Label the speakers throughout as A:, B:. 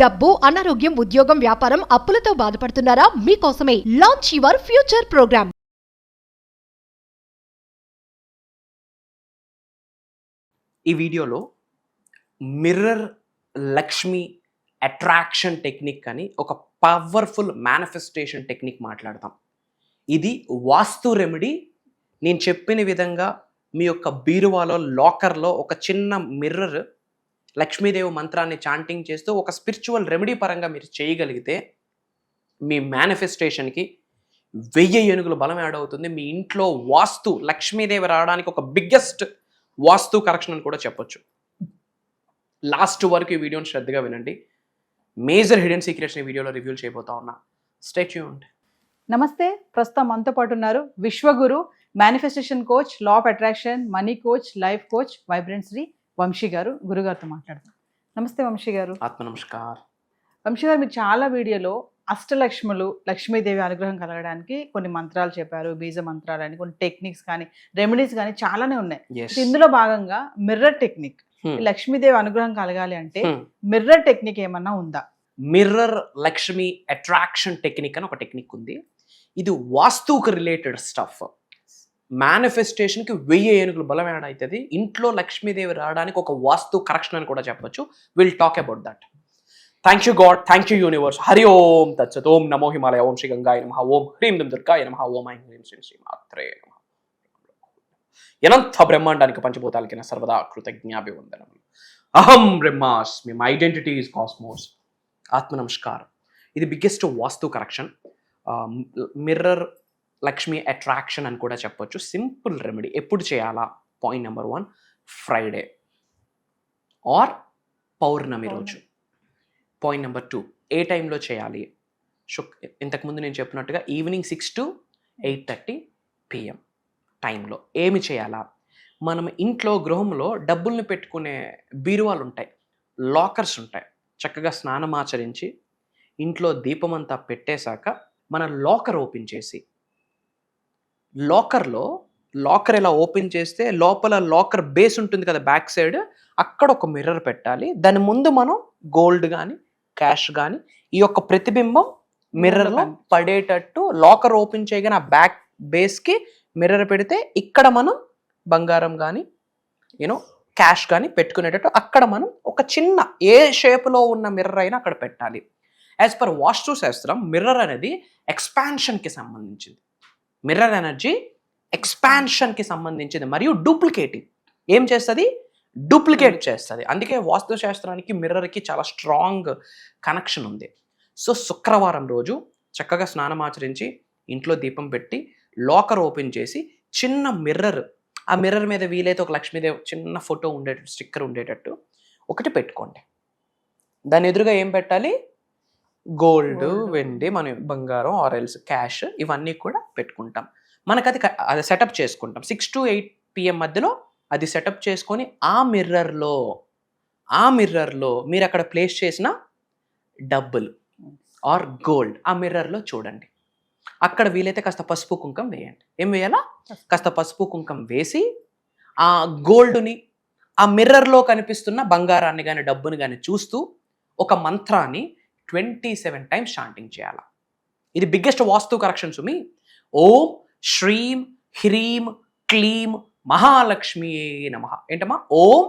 A: డబ్బు, అనారోగ్యం, ఉద్యోగం, వ్యాపారం, అప్పులతో బాధపడుతున్నారా? మీకోసమే లాంచ్ యువర్ ఫ్యూచర్ ప్రోగ్రామ్.
B: ఈ వీడియోలో మిర్రర్ లక్ష్మి అట్రాక్షన్ టెక్నిక్ అని ఒక పవర్ఫుల్ మేనిఫెస్టేషన్ టెక్నిక్ మాట్లాడతాం. ఇది వాస్తు రెమెడీ. నేను చెప్పిన విధంగా మీ యొక్క బీరువాలో లాకర్లో ఒక చిన్న మిర్రర్ లక్ష్మీదేవి మంత్రాన్ని చాంటింగ్ చేస్తూ ఒక స్పిరిచువల్ రెమెడీ పరంగా మీరు చేయగలిగితే మీ మేనిఫెస్టేషన్కి 1000 ఏనుగుల బలం యాడ్ అవుతుంది. మీ ఇంట్లో వాస్తు లక్ష్మీదేవి రావడానికి ఒక బిగ్గెస్ట్ వాస్తు కరెక్షన్ అని కూడా చెప్పొచ్చు. లాస్ట్ వరకు ఈ వీడియోని శ్రద్ధగా వినండి. మేజర్ హిడెన్ సీక్రెట్స్ ఈ వీడియోలో రివ్యూ చేయబోతా ఉన్నా. Stay tuned.
C: నమస్తే, ప్రస్తుతం మనతో పాటు ఉన్నారు Vishwaguru, manifestation coach, law of attraction, money coach, life coach, vibrant Shri Vamsi garu. గురుగారితో మాట్లాడతాం. నమస్తే వంశీ గారు.
B: ఆత్మ నమస్కార్.
C: వంశీ గారు, మీరు చాలా వీడియోలో అష్టలక్ష్ములు, లక్ష్మీదేవి అనుగ్రహం కలగడానికి కొన్ని మంత్రాలు చెప్పారు, బీజ మంత్రాలు అని, కొన్ని టెక్నిక్స్ కానీ రెమెడీస్ కానీ చాలానే ఉన్నాయి. ఇందులో భాగంగా మిర్రర్ టెక్నిక్, లక్ష్మీదేవి అనుగ్రహం కలగాలి అంటే మిర్రర్ టెక్నిక్ ఏమన్నా ఉందా?
B: మిర్రర్ లక్ష్మి అట్రాక్షన్ టెక్నిక్ అని ఒక టెక్నిక్ ఉంది. ఇది వాస్తుకు రిలేటెడ్ స్టఫ్. మేనిఫెస్టేషన్కి 1000 ఏనుగులు బలం యాడ్ అవుతుంది. ఇంట్లో లక్ష్మీదేవి రావడానికి ఒక వాస్తు కరెక్షన్ అని కూడా చెప్పొచ్చు. Will talk about that. Thank you God, thank you universe. Hari ఓం తత్సత్. ఓం నమో హిమాలయ, ఓం శ్రీ గంగాయ నమః, ఓం హ్రీం దుం దుర్గాయ నమః, ఓం ఐం హ్రీం శ్రీ శ్రీ మాత్రే నమః. అనంత బ్రహ్మాండానికి పంచభూతాలకి నా సర్వదా కృతజ్ఞాభివందనములు. అహం బ్రహ్మాస్మి, మై ఐడెంటిటీ ఈజ్ కాస్మోస్. ఆత్మ నమస్కారం. ఇది బిగ్గెస్ట్ వాస్తు కరెక్షన్. మిర్రర్ లక్ష్మి అట్రాక్షన్ అని కూడా చెప్పొచ్చు. Simple remedy. ఎప్పుడు చేయాలా? పాయింట్ నెంబర్ 1, ఫ్రైడే ఆర్ పౌర్ణమి రోజు. పాయింట్ నెంబర్ 2, ఏ టైంలో చేయాలి? ఇంతకుముందు నేను చెప్పినట్టుగా ఈవినింగ్ 6 to 8:30 PM టైంలో. ఏమి చేయాలా? మనం ఇంట్లో గృహంలో డబ్బుల్ని పెట్టుకునే బీరువాలు ఉంటాయి, లాకర్స్ ఉంటాయి. చక్కగా స్నానం ఆచరించి ఇంట్లో దీపం అంతా పెట్టేశాక మన లాకర్ ఓపెన్ చేసి, లాకర్ ఇలా ఓపెన్ చేస్తే లోపల లాకర్ బేస్ ఉంటుంది కదా, బ్యాక్ సైడ్, అక్కడ ఒక మిర్రర్ పెట్టాలి. దాని ముందు మనం గోల్డ్ కానీ క్యాష్ కానీ ఈ యొక్క ప్రతిబింబం మిర్రర్లో పడేటట్టు లాకర్ ఓపెన్ చేయగానే ఆ బ్యాక్ బేస్కి మిర్రర్ పెడితే ఇక్కడ మనం బంగారం కానీ క్యాష్ కానీ పెట్టుకునేటట్టు అక్కడ మనం ఒక చిన్న ఏ షేప్లో ఉన్న మిర్రర్ అయినా అక్కడ పెట్టాలి. యాజ్ పర్ వాస్తు శాస్త్రం మిర్రర్ అనేది ఎక్స్పాన్షన్కి సంబంధించింది. మిర్రర్ ఎనర్జీ ఎక్స్పాన్షన్కి సంబంధించింది మరియు డూప్లికేటింగ్ ఏం చేస్తుంది? డూప్లికేట్ చేస్తుంది. అందుకే వాస్తు శాస్త్రానికి మిర్రర్కి చాలా స్ట్రాంగ్ కనెక్షన్ ఉంది. సో శుక్రవారం రోజు చక్కగా స్నానం ఆచరించి ఇంట్లో దీపం పెట్టి లాకర్ ఓపెన్ చేసి చిన్న మిర్రర్, ఆ మిర్రర్ మీద వీలైతే ఒక లక్ష్మీదేవి చిన్న ఫోటో ఉండేటట్టు, స్టిక్కర్ ఉండేటట్టు ఒకటి పెట్టుకోండి. దాని ఎదురుగా ఏం పెట్టాలి? గోల్డ్, వెండి, మన బంగారం ఆరెల్స్ క్యాష్ ఇవన్నీ కూడా పెట్టుకుంటాం. మనకు అది సెటప్ చేసుకుంటాం. 6 to 8 PM మధ్యలో అది సెటప్ చేసుకొని ఆ మిర్రర్లో మీరు అక్కడ ప్లేస్ చేసిన డబ్బులు ఆర్ గోల్డ్ ఆ మిర్రర్లో చూడండి. అక్కడ వీలైతే కాస్త పసుపు కుంకం వేయండి. ఏం వేయాలా? కాస్త పసుపు కుంకం వేసి ఆ గోల్డ్ని, ఆ మిర్రర్లో కనిపిస్తున్న బంగారాన్ని కానీ డబ్బుని కానీ చూస్తూ ఒక మంత్రాన్ని 27 times చాంటింగ్ చేయాలి. ఇది బిగ్గెస్ట్ వాస్తు కరెక్షన్ సుమి. ఓం శ్రీం హ్రీం క్లీం మహాలక్ష్మియే నమః. ఏంటమ్మా? ఓం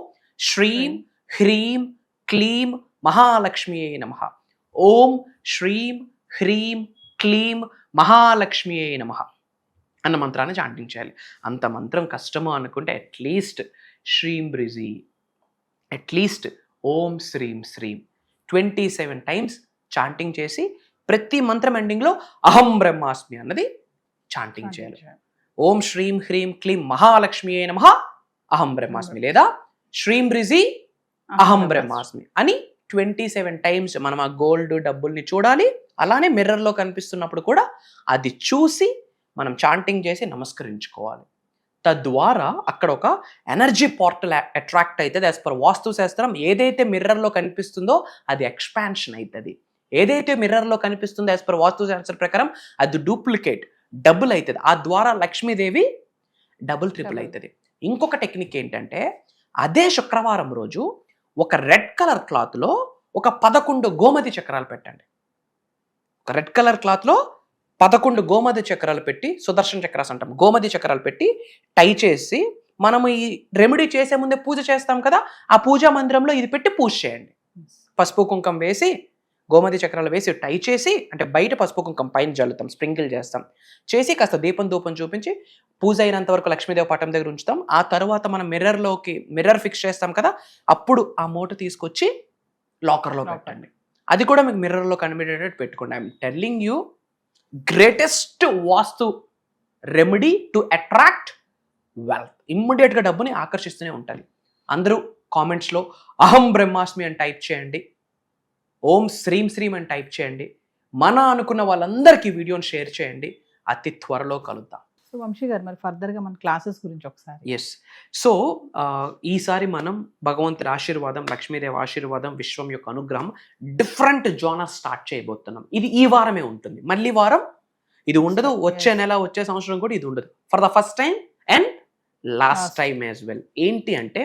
B: శ్రీం హ్రీం క్లీం మహాలక్ష్మియే నమః. ఓం శ్రీం హ్రీం క్లీం మహాలక్ష్మియే నమః అన్న మంత్రాన్ని చాంటింగ్ చేయాలి. అంత మంత్రం కష్టము అనుకుంటే అట్లీస్ట్ శ్రీం బ్రిజీ, అట్లీస్ట్ ఓం శ్రీం శ్రీం 27 times చాంటింగ్ చేసి ప్రతి మంత్రం ఎండింగ్లో అహం బ్రహ్మాస్మి అన్నది చాంటింగ్ చేయాలి. ఓం శ్రీం హ్రీం క్లీం మహాలక్ష్మియే నమః అహం బ్రహ్మాస్మి, లేదా శ్రీం బ్రిజీ అహం బ్రహ్మాస్మి అని 27 times మనం ఆ గోల్డ్ డబ్బుల్ని చూడాలి. అలానే మిర్రర్లో కనిపిస్తున్నప్పుడు కూడా అది చూసి మనం చాంటింగ్ చేసి నమస్కరించుకోవాలి. తద్వారా అక్కడ ఒక ఎనర్జీ పోర్టల్ అట్రాక్ట్ అవుతుంది. యాజ్ పర్ వాస్తు శాస్త్రం ఏదైతే మిర్రర్లో కనిపిస్తుందో అది ఎక్స్పాన్షన్ అవుతుంది. ఏదైతే మిర్రర్లో కనిపిస్తుందో యాజ్ పర్ వాస్తు శాస్త్రం ప్రకారం అది డూప్లికేట్, డబుల్ అవుతుంది. ఆ ద్వారా లక్ష్మీదేవి డబుల్ ట్రిపుల్ అవుతుంది. ఇంకొక టెక్నిక్ ఏంటంటే, అదే శుక్రవారం రోజు ఒక రెడ్ కలర్ క్లాత్లో ఒక 11 గోమతి చక్రాలు పెట్టండి. ఒక రెడ్ కలర్ క్లాత్లో 11 గోమతి చక్రాలు పెట్టి, సుదర్శన చక్రాస్ అంటాం, గోమతి చక్రాలు పెట్టి టై చేసి, మనము ఈ రెమెడీ చేసే ముందే పూజ చేస్తాం కదా, ఆ పూజా మందిరంలో ఇది పెట్టి పూజ చేయండి. పసుపు కుంకం వేసి, గోమతి చక్రాలు వేసి టై చేసి, అంటే బయట పసుపు కుంకం పైన జల్లుతాం, స్ప్రింకిల్ చేస్తాం, చేసి కాస్త దీపం చూపించి పూజ అయినంత వరకు లక్ష్మీదేవి పటం దగ్గర ఉంచుతాం. ఆ తర్వాత మనం మిర్రర్ ఫిక్స్ చేస్తాం కదా, అప్పుడు ఆ మూట తీసుకొచ్చి లాకర్లో పెట్టండి. అది కూడా మీకు మిర్రర్లో కనిపించేటట్టు పెట్టుకోండి. I'm telling you, greatest vastu remedy to attract wealth. ఇమ్మీడియట్గా డబ్బుని ఆకర్షిస్తూనే ఉంటుంది. అందరూ కామెంట్స్లో అహం బ్రహ్మాస్మి అని టైప్ చేయండి, ఓం శ్రీం శ్రీం అని టైప్ చేయండి. మన అనుకున్న వాళ్ళందరికీ వీడియోని షేర్ చేయండి. అతి త్వరలో కలుద్దాం.
C: సో వంశీ గారు, మరి ఫర్దర్గా మన క్లాసెస్ గురించి ఒకసారి.
B: ఎస్. సో ఈసారి మనం భగవంతుడి ఆశీర్వాదం, లక్ష్మీదేవి ఆశీర్వాదం, విశ్వం యొక్క అనుగ్రహం, డిఫరెంట్ జోనర్ స్టార్ట్ చేయబోతున్నాం. ఇది ఈ వారమే ఉంటుంది, మళ్ళీ వారం ఇది ఉండదు. వచ్చే నెల, వచ్చే సంవత్సరం కూడా ఇది ఉండదు. For the first time and last time as well. ఏంటి అంటే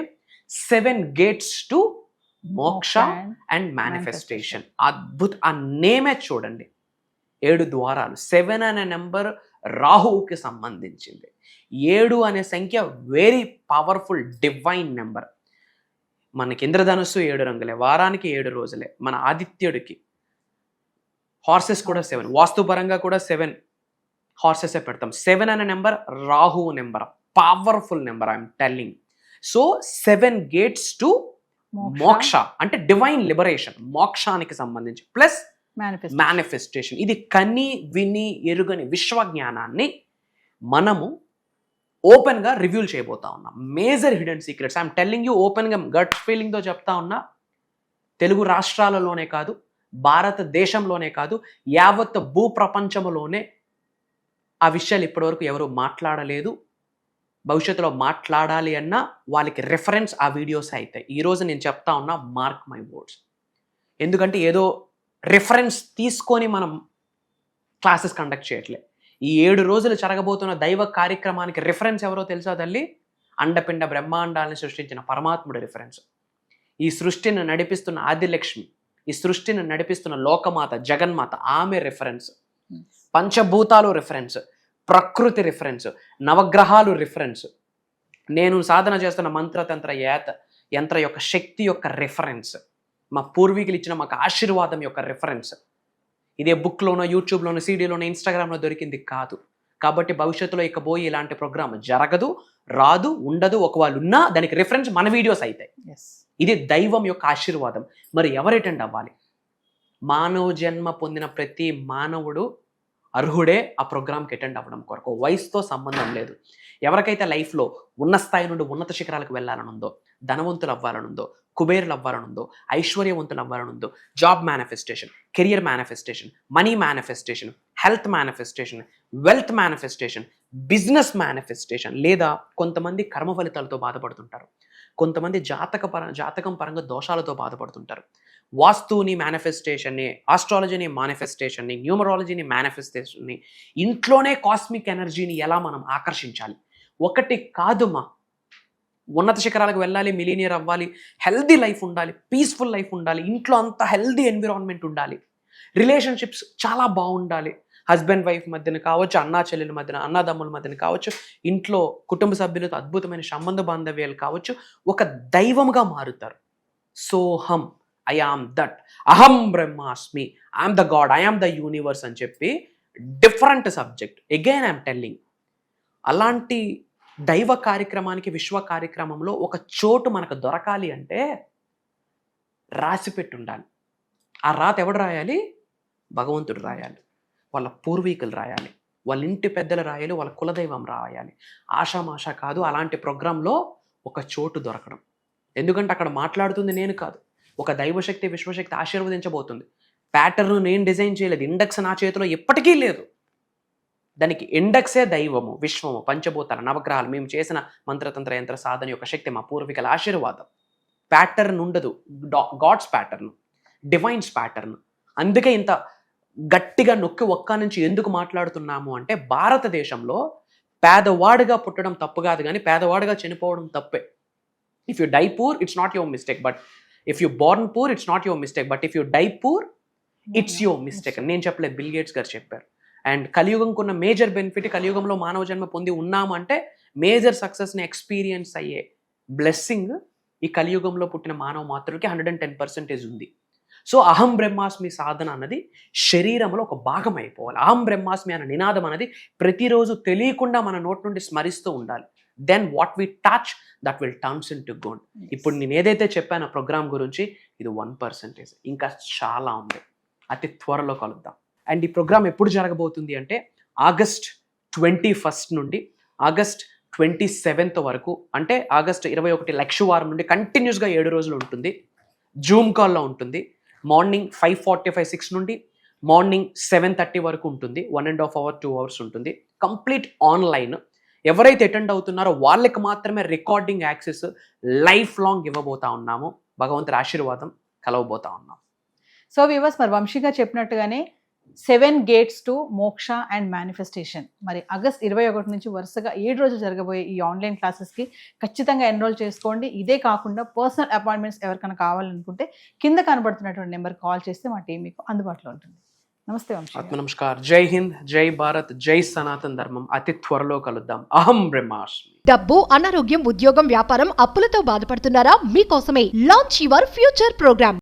B: 7 gates టు మోక్ష అండ్ మేనిఫెస్టేషన్. అద్భుత, ఆ నేమే చూడండి, 7 ద్వారాలు. 7 అనే నెంబర్ రాహువుకి సంబంధించింది. 7 అనే సంఖ్య వెరీ పవర్ఫుల్ డివైన్ నెంబర్. మనకి ఇంద్రధనుస్సు 7 రంగులే, వారానికి 7 రోజులే. మన ఆదిత్యుడికి హార్సెస్ కూడా 7, వాస్తుపరంగా కూడా 7 హార్సెసే పెడతాం. 7 అనే నెంబర్ రాహువు number, powerful number, I'm telling. So 7 gates to మోక్ష అంటే డివైన్ లిబరేషన్, మోక్షానికి సంబంధించి, ప్లస్ మేనిఫెస్టేషన్. ఇది కని విని ఎరుగని విశ్వజ్ఞానాన్ని మనము ఓపెన్గా రివ్యూల్ చేయబోతా ఉన్నాం. Major hidden secrets I'm telling you ఓపెన్గా, గట్ ఫీలింగ్తో చెప్తా ఉన్నా. తెలుగు రాష్ట్రాలలోనే కాదు, భారతదేశంలోనే కాదు, యావత్ భూప్రపంచంలోనే ఆ విషయాలు ఇప్పటివరకు ఎవరు మాట్లాడలేదు. భవిష్యత్తులో మాట్లాడాలి అన్నా వాళ్ళకి రెఫరెన్స్ ఆ వీడియోస్ అవుతాయి. ఈరోజు నేను చెప్తా ఉన్నా, మార్క్ మై వర్డ్స్. ఎందుకంటే ఏదో రెఫరెన్స్ తీసుకొని మనం క్లాసెస్ కండక్ట్ చేయట్లే. ఈ 7 రోజులు జరగబోతున్న దైవ కార్యక్రమానికి రెఫరెన్స్ ఎవరో తెలుసా తల్లి? అండపిండ బ్రహ్మాండాలను సృష్టించిన పరమాత్ముడి రెఫరెన్స్. ఈ సృష్టిని నడిపిస్తున్న ఆదిలక్ష్మి, ఈ సృష్టిని నడిపిస్తున్న లోకమాత జగన్మాత, ఆమె రెఫరెన్స్. పంచభూతాలు రెఫరెన్స్, ప్రకృతి రిఫరెన్స్, నవగ్రహాలు రిఫరెన్స్, నేను సాధన చేస్తున్న మంత్రతంత్ర యంత్ర యొక్క శక్తి యొక్క రిఫరెన్స్, మా పూర్వీకులు ఇచ్చిన మాకు ఆశీర్వాదం యొక్క రిఫరెన్స్. ఇదే బుక్లోనో, యూట్యూబ్లోనో, సీడీలోనో, ఇన్స్టాగ్రామ్లో దొరికింది కాదు. కాబట్టి భవిష్యత్తులో ఇకపోయి ఇలాంటి ప్రోగ్రామ్ జరగదు, రాదు, ఉండదు. ఒకవేళ ఉన్నా దానికి రిఫరెన్స్ మన వీడియోస్ అవుతాయి. ఇది దైవం యొక్క ఆశీర్వాదం. మరి ఎవరు అటెండ్ అవ్వాలి? మానవ జన్మ పొందిన ప్రతి మానవుడు అర్హుడే ఆ ప్రోగ్రామ్కి అటెండ్ అవ్వడం కొరకు. వయసుతో సంబంధం లేదు. ఎవరికైతే లైఫ్లో ఉన్న స్థాయి నుండి ఉన్నత శిఖరాలకు వెళ్ళాలనుందో, ధనవంతులు అవ్వాలనుందో, కుబేరులు అవ్వాలనుందో, ఐశ్వర్యవంతులు అవ్వాలనుందో, job manifestation, career manifestation, money manifestation, health manifestation, wealth manifestation, business manifestation, లేదా కొంతమంది కర్మ ఫలితాలతో బాధపడుతుంటారు, కొంతమంది జాతకం పరంగా దోషాలతో బాధపడుతుంటారు. వాస్తుని మేనిఫెస్టేషన్ని, ఆస్ట్రాలజీని మేనిఫెస్టేషన్ని, న్యూమరాలజీని మేనిఫెస్టేషన్ని, ఇంట్లోనే కాస్మిక్ ఎనర్జీని ఎలా మనం ఆకర్షించాలి. ఒకటి కాదు మా, ఉన్నత శిఖరాలకు వెళ్ళాలి, మిలీనియర్ అవ్వాలి, హెల్దీ లైఫ్ ఉండాలి, పీస్ఫుల్ లైఫ్ ఉండాలి, ఇంట్లో అంతా హెల్దీ ఎన్విరాన్మెంట్ ఉండాలి, రిలేషన్షిప్స్ చాలా బాగుండాలి, హస్బెండ్ వైఫ్ మధ్యన కావచ్చు, అన్నా చెల్లెల మధ్యన, అన్నదమ్ముల మధ్యన కావచ్చు, ఇంట్లో కుటుంబ సభ్యులతో అద్భుతమైన సంబంధ బాంధవ్యాలు కావచ్చు, ఒక దైవముగా మారుతారు. సోహం, ఐ ఆమ్ దట్, అహం బ్రహ్మాస్మి, I'm the God, I'm the universe అని చెప్పి different subject. Again I'm telling, అలాంటి దైవ కార్యక్రమానికి, విశ్వ కార్యక్రమంలో ఒక చోటు మనకు దొరకాలి అంటే రాసి పెట్టి ఉండాలి. ఆ రాత ఎవడు రాయాలి? భగవంతుడు రాయాలి, వాళ్ళ పూర్వీకులు రాయాలి, వాళ్ళ ఇంటి పెద్దలు రాయాలి, వాళ్ళ కులదైవం రాయాలి. ఆషామాషా కాదు అలాంటి ప్రోగ్రాంలో ఒక చోటు దొరకడం. ఎందుకంటే అక్కడ మాట్లాడుతుంది నేను కాదు, ఒక దైవశక్తి, విశ్వశక్తి ఆశీర్వదించబోతుంది. ప్యాటర్న్ నేను డిజైన్ చేయలేదు, ఇండెక్స్ నా చేతిలో ఎప్పటికీ లేదు. దానికి ఇండెక్సే దైవము, విశ్వము, పంచభూతాలు, నవగ్రహాలు, మేము చేసిన మంత్రతంత్ర యంత్ర సాధన యొక్క శక్తి, మా పూర్వీకుల ఆశీర్వాదం. ప్యాటర్న్ ఉండదు, గాడ్స్ ప్యాటర్న్, డివైన్స్ ప్యాటర్న్. అందుకే ఇంత గట్టిగా నొక్కి ఒక్క నుంచి ఎందుకు మాట్లాడుతున్నాము అంటే, భారతదేశంలో పేదవాడిగా పుట్టడం తప్పు కాదు, కానీ పేదవాడిగా చనిపోవడం తప్పే. If you die poor, it's not your mistake, but if you born poor it's not your mistake, but if you die poor it's your mistake. నేను చెప్పలేదు, బిల్ గేట్స్ గారు చెప్పారు. అండ్ కలియుగంకు ఉన్న మేజర్ బెనిఫిట్, కలియుగంలో మానవ జన్మ పొంది ఉన్నాము అంటే మేజర్ సక్సెస్ని ఎక్స్పీరియన్స్ అయ్యే బ్లెస్సింగ్ ఈ కలియుగంలో పుట్టిన మానవ మాత్రులకి 110% ఉంది. సో అహం బ్రహ్మాస్మి సాధన అన్నది శరీరంలో ఒక భాగం అయిపోవాలి. అహం బ్రహ్మాస్మి అనే నినాదం అనేది ప్రతిరోజు తెలియకుండా మన నోటి నుండి స్మరిస్తూ ఉండాలి. Then what we touch that will turns into gold. ఇప్పుడు నేను ఏదైతే చెప్పానో ప్రోగ్రామ్ గురించి, ఇది 1%, ఇంకా చాలా ఉంది. అతి త్వరలో కలుద్దాం. అండ్ ఈ ప్రోగ్రామ్ ఎప్పుడు జరగబోతుంది అంటే ఆగస్ట్ 21 నుండి ఆగస్ట్ 27 వరకు, అంటే ఆగస్ట్ 21 లక్షవారం నుండి కంటిన్యూస్గా 7 రోజులు ఉంటుంది. జూమ్ కాల్లో ఉంటుంది. మార్నింగ్ 5:45, 6 నుండి మార్నింగ్ 7:30 వరకు ఉంటుంది. 1.5 hour 2 hours ఉంటుంది. Complete online. ఎవరైతే అటెండ్ అవుతున్నారో వాళ్ళకి మాత్రమే రికార్డింగ్ యాక్సెస్ లైఫ్ లాంగ్ ఇవ్వబోతా ఉన్నాము. భగవంతుడి ఆశీర్వాదం కలవబోతా ఉన్నాం.
C: సో వ్యూవర్స్, మరి వంశీగా చెప్పినట్టుగానే 7 gates టు మోక్ష అండ్ మేనిఫెస్టేషన్, మరి ఆగస్ట్ 21 నుంచి వరుసగా 7 రోజులు జరగబోయే ఈ ఆన్లైన్ క్లాసెస్కి ఖచ్చితంగా ఎన్రోల్ చేసుకోండి. ఇదే కాకుండా పర్సనల్ అపాయింట్మెంట్స్ ఎవరికైనా కావాలనుకుంటే కింద కనబడుతున్నటువంటి నెంబర్ కాల్ చేస్తే మా టీం మీకు అందుబాటులో ఉంటుంది. నమస్తే వంశీ.
B: ఆత్మ నమస్కార్. జై హింద్, జై భారత్, జై సనాతన ధర్మం. అతి త్వరలో కలుద్దాం. అహం బ్రహ్మాస్మి.
A: డబ్బు, అనారోగ్యం, ఉద్యోగం, వ్యాపారం, అప్పులతో బాధపడుతున్నారా? మీకోసమే లాంచ్ యువర్ ఫ్యూచర్ ప్రోగ్రామ్.